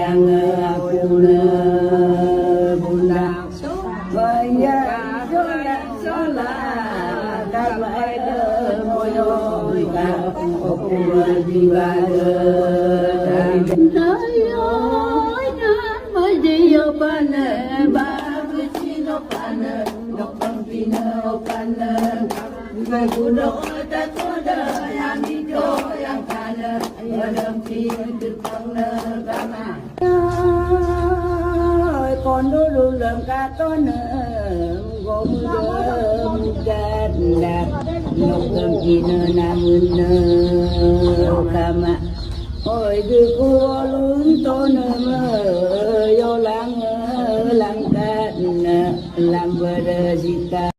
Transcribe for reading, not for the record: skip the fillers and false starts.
yang aku ne bunda Baya jola sola Kabai de moyo Ika okura dibada Ayo nama jiyo pane Babu chino pane Dokang pina pane Bukan kudok tak kuda Yang hijau yang kana Yang pina tukang negara Con đôi lùn lợm cá to nở gom đơm gạt đạp ngọc cầm kỳ nơ nam nơ kama ôi đưa cô lún to nơ mơ yo lang lang cát làm vợ zita